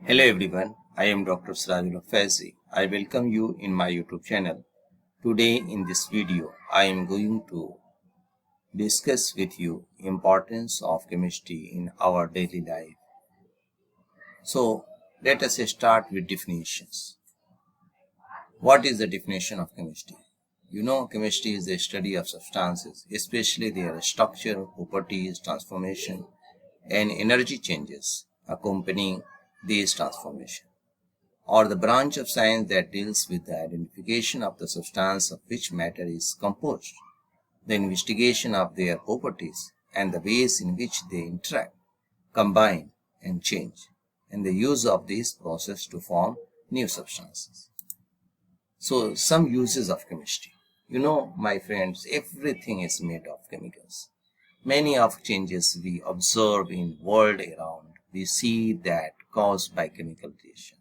Hello everyone, I am Dr. Sirajul Faizi. I welcome you in my YouTube channel. Today in this video, I am going to discuss with you importance of chemistry in our daily life. So let us start with definitions. What is the definition of chemistry? You know, chemistry is the study of substances, especially their structure, properties, transformation, and energy changes accompanying these transformations, or the branch of science that deals with the identification of the substance of which matter is composed, the investigation of their properties, and the ways in which they interact, combine, and change, and the use of this process to form new substances. So, some uses of chemistry. You know, my friends, everything is made of chemicals. Many of changes we observe in world around, we see that caused by chemical reaction.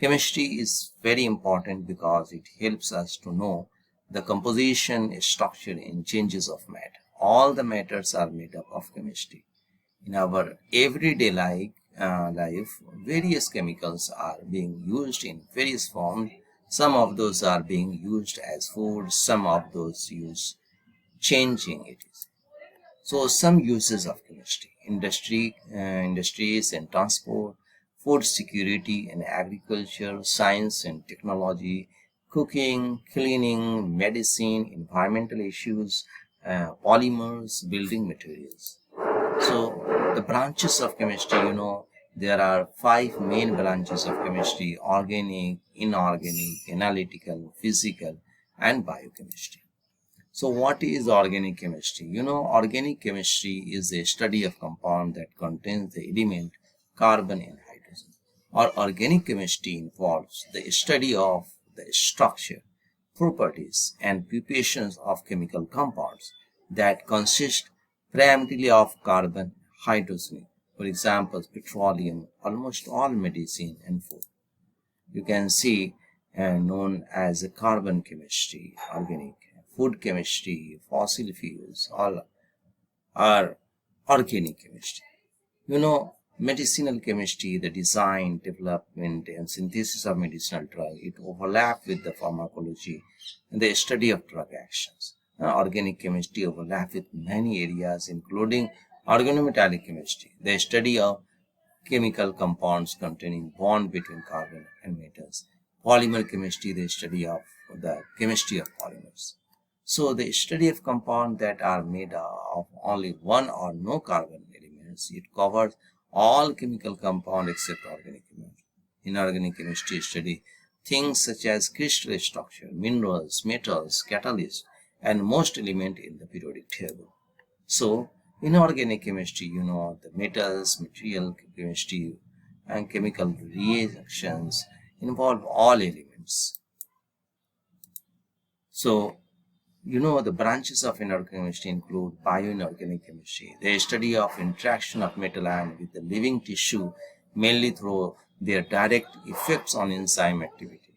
Chemistry is very important because it helps us to know the composition, structure, and changes of matter. All the matters are made up of chemistry. In our everyday life, various chemicals are being used in various forms. Some of those are being used as food, some of those use changing it. So some uses of chemistry: industries and transport, food security and agriculture, science and technology, cooking, cleaning, medicine, environmental issues, polymers, building materials. So the branches of chemistry, you know, there are five main branches of chemistry: organic, inorganic, analytical, physical, and biochemistry. So what is organic chemistry? You know, organic chemistry is a study of compound that contains the element carbon and hydrogen. Or organic chemistry involves the study of the structure, properties, and preparations of chemical compounds that consist primarily of carbon, hydrogen. For example, petroleum, almost all medicine and food. You can see known as a carbon chemistry, organic, food chemistry, fossil fuels, all are organic chemistry. You know, medicinal chemistry, the design, development, and synthesis of medicinal drug, it overlap with the pharmacology and the study of drug actions. Organic chemistry overlap with many areas, including organometallic chemistry, the study of chemical compounds containing bond between carbon and metals. Polymer chemistry, the study of the chemistry of polymers. So the study of compounds that are made of only one or no carbon elements, it covers all chemical compounds except organic chemistry. Inorganic chemistry study things such as crystal structure, minerals, metals, catalysts, and most elements in the periodic table. So inorganic chemistry, you know, the metals, material chemistry, and chemical reactions involve all elements. So, you know, the branches of inorganic chemistry include bioinorganic chemistry, the study of interaction of metal ion with the living tissue, mainly through their direct effects on enzyme activity.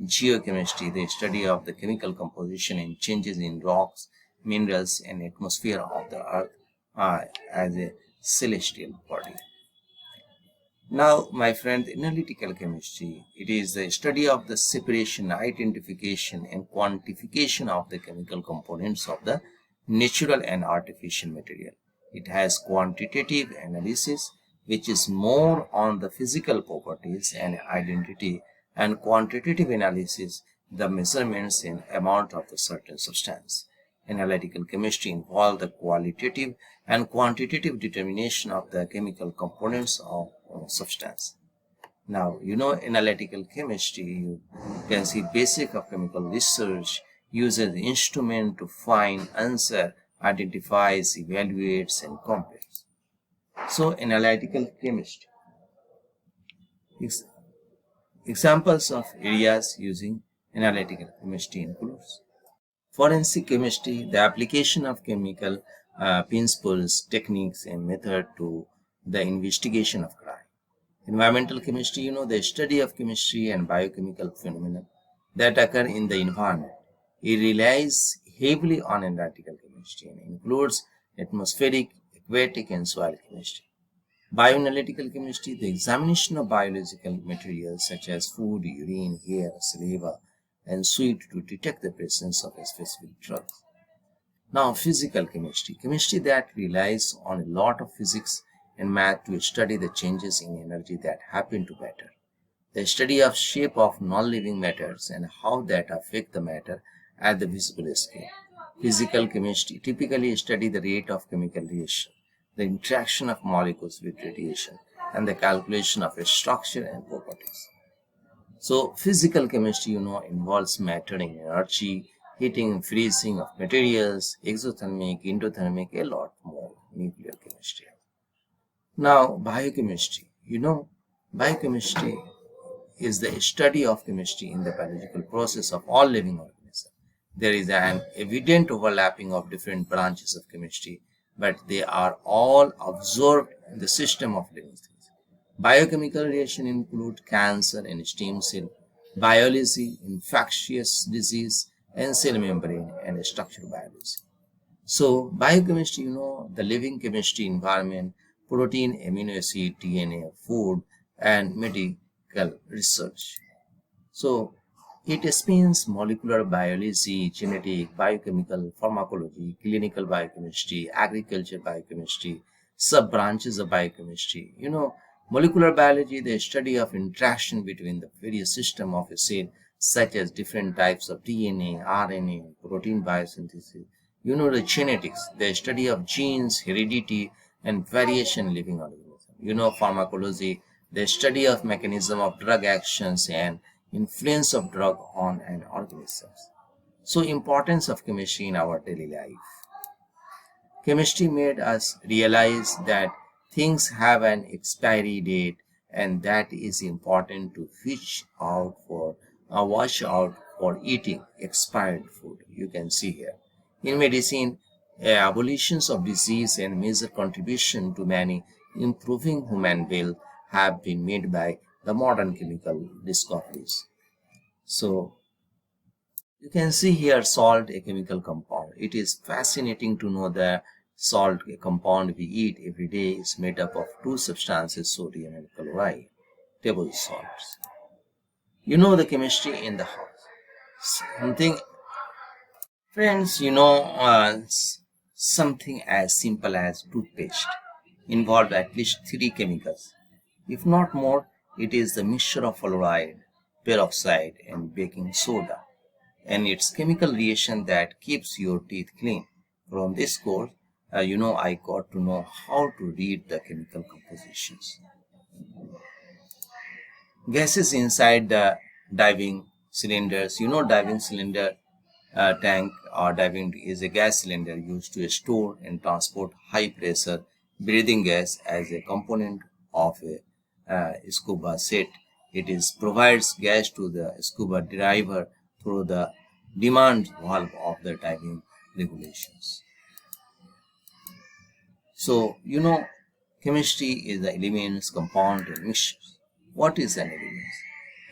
Geochemistry, the study of the chemical composition and changes in rocks, minerals, and atmosphere of the earth as a celestial body. Now, my friend, analytical chemistry, it is the study of the separation, identification, and quantification of the chemical components of the natural and artificial material. It has quantitative analysis, which is more on the physical properties and identity, and quantitative analysis, the measurements in amount of a certain substance. Analytical chemistry involves the qualitative and quantitative determination of the chemical components of substance. Now, you know, analytical chemistry, you can see basic of chemical research uses instrument to find answer, identifies, evaluates, and compares. So, analytical chemistry. Examples of areas using analytical chemistry includes forensic chemistry, the application of chemical principles, techniques, and method to the investigation of crime. Environmental chemistry, you know, the study of chemistry and biochemical phenomena that occur in the environment. It relies heavily on analytical chemistry and includes atmospheric, aquatic, and soil chemistry. Bioanalytical chemistry, the examination of biological materials such as food, urine, hair, saliva, and sweat to detect the presence of a specific drug. Now, physical chemistry, chemistry that relies on a lot of physics and math to study the changes in energy that happen to matter. The study of shape of non-living matters and how that affect the matter at the visible scale. Physical chemistry typically study the rate of chemical reaction, the interaction of molecules with radiation, and the calculation of its structure and properties. So physical chemistry, involves matter in energy, heating, freezing of materials, exothermic, endothermic, a lot more nuclear chemistry. Now biochemistry, biochemistry is the study of chemistry in the biological process of all living organisms. There is an evident overlapping of different branches of chemistry, but they are all absorbed in the system of living things. Biochemical reaction include cancer and stem cell, biology, infectious disease, and cell membrane and structural biology. So biochemistry, the living chemistry environment, protein, amino acid, DNA, food, and medical research. So it spans molecular biology, genetic, biochemical, pharmacology, clinical biochemistry, agriculture biochemistry, sub branches of biochemistry. Molecular biology, the study of interaction between the various systems of a cell, such as different types of DNA, RNA, protein biosynthesis. The genetics, the study of genes, heredity, and variation in living organisms. Pharmacology, the study of mechanism of drug actions and influence of drug on an organism. So importance of chemistry in our daily life. Chemistry made us realize that things have an expiry date and that is important to watch out for eating expired food. You can see here. In medicine, abolitions of disease and major contribution to many improving human health have been made by the modern chemical discoveries. So you can see here salt, a chemical compound. It is fascinating to know that salt, a compound we eat every day, is made up of two substances, sodium and chloride, table salts. The chemistry in the house. Friends, something as simple as toothpaste involved at least three chemicals. If not more, it is the mixture of fluoride, peroxide, and baking soda, and its chemical reaction that keeps your teeth clean. From this course, I got to know how to read the chemical compositions. Gases inside the diving cylinders. Diving cylinder tank or diving is a gas cylinder used to store and transport high pressure breathing gas as a component of a scuba set. It is provides gas to the scuba diver through the demand valve of the diving regulations. So, chemistry is the elements, compound, and mixtures. What is an element?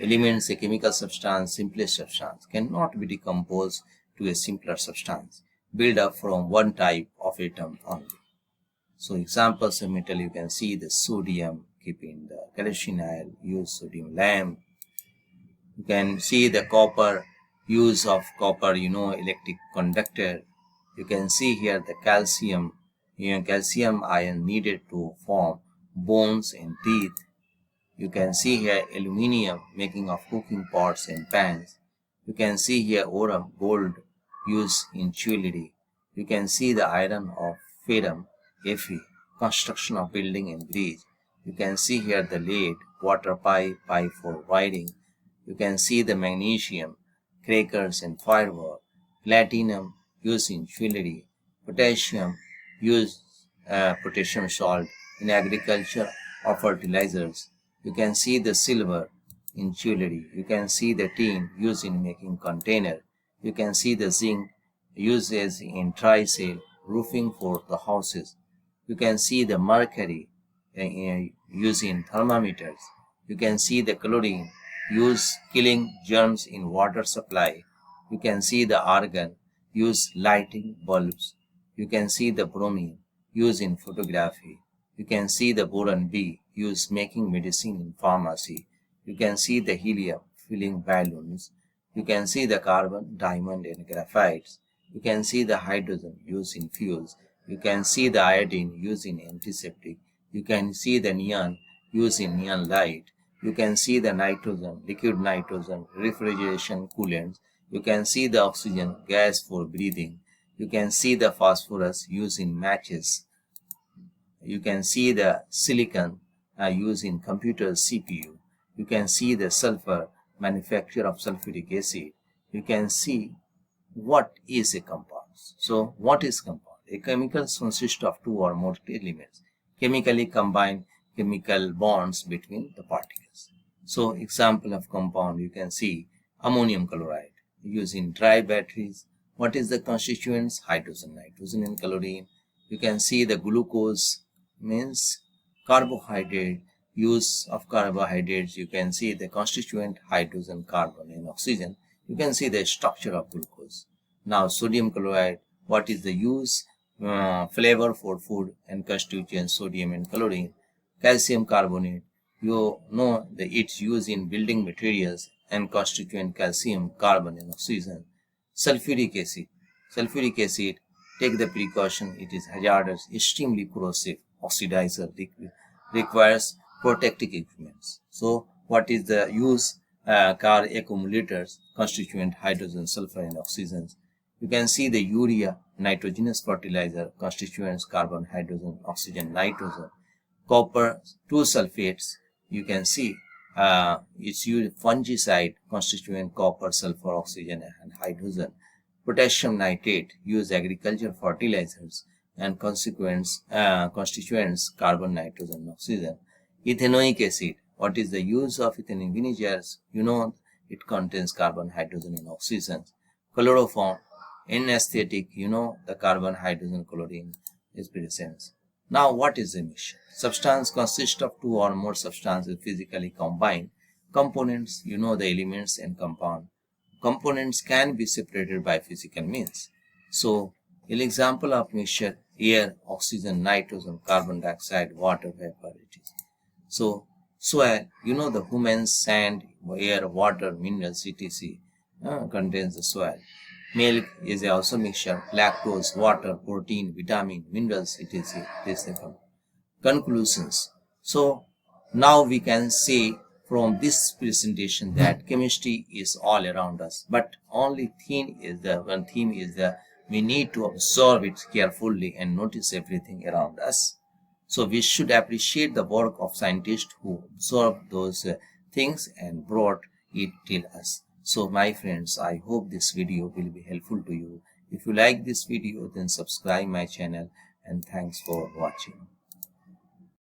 Elements, a chemical substance, simplest substance, cannot be decomposed to a simpler substance, built up from one type of atom only. So, examples of metal, you can see the sodium, keeping the calcinile, use sodium lamp. You can see the copper, use of copper, electric conductor. You can see here the calcium, calcium ion needed to form bones and teeth. You can see here aluminium, making of cooking pots and pans. You can see here aurum, gold, used in jewelry. You can see the iron of ferrum, Fe, construction of building and bridge. You can see here the lead, water pipe, pipe for wiring. You can see the magnesium, crackers and firework. Platinum, used in jewelry. Potassium, used potassium salt in agriculture or fertilizers. You can see the silver in jewelry. You can see the tin used in making container. You can see the zinc used as in trisale roofing for the houses. You can see the mercury used in thermometers. You can see the chlorine used killing germs in water supply. You can see the argon used lighting bulbs. You can see the bromine used in photography. You can see the boron B used making medicine in pharmacy. You can see the helium filling balloons. You can see the carbon, diamond and graphites. You can see the hydrogen used in fuels. You can see the iodine used in antiseptic. You can see the neon used in neon light. You can see the nitrogen, liquid nitrogen, refrigeration coolants. You can see the oxygen, gas for breathing. You can see the phosphorus used in matches. You can see the silicon used in computer CPU. You can see the sulfur, manufacture of sulfuric acid. You can see what is a compound. So what is compound? A chemical consists of two or more elements, chemically combined chemical bonds between the particles. So example of compound, you can see ammonium chloride used in dry batteries. What is the constituents? Hydrogen, nitrogen and chlorine. You can see the glucose means carbohydrate. Use of carbohydrates, you can see the constituent hydrogen, carbon and oxygen. You can see the structure of glucose. Now sodium chloride, what is the use? Flavor for food and constituents sodium and chlorine. Calcium carbonate, you know that its use in building materials and constituent calcium, carbon and oxygen. Sulfuric acid, take the precaution, it is hazardous, extremely corrosive, oxidizer, requires protective equipment. So what is the use? Car accumulators, constituent hydrogen, sulfur and oxygen. You can see the urea, nitrogenous fertilizer, constituents carbon, hydrogen, oxygen, nitrogen. Copper 2 sulfates, you can see it's used fungicide, constituent copper, sulfur, oxygen and hydrogen. Potassium nitrate, use agriculture fertilizers and constituents carbon, nitrogen, oxygen. Ethanoic acid, what is the use of ethanoic vinegars? You know it contains carbon, hydrogen and oxygen. Chloroform, anesthetic, you know the carbon, hydrogen, chlorine is present. Now what is the mixture? Substance consists of two or more substances physically combined. Components, you know the elements and compound. Components can be separated by physical means. So, an example of mixture: air, oxygen, nitrogen, carbon dioxide, water vapor. It is. So, soil, you know the human, sand, air, water, minerals, etc. Contains the soil. Milk is also mixture: lactose, water, protein, vitamin, minerals, etc. This is the conclusions. So, now we can say from this presentation that chemistry is all around us, but only theme is the we need to observe it carefully and notice everything around us. So we should appreciate the work of scientists who observed those things and brought it till us. So my friends, I hope this video will be helpful to you. If you like this video, then subscribe my channel, and thanks for watching.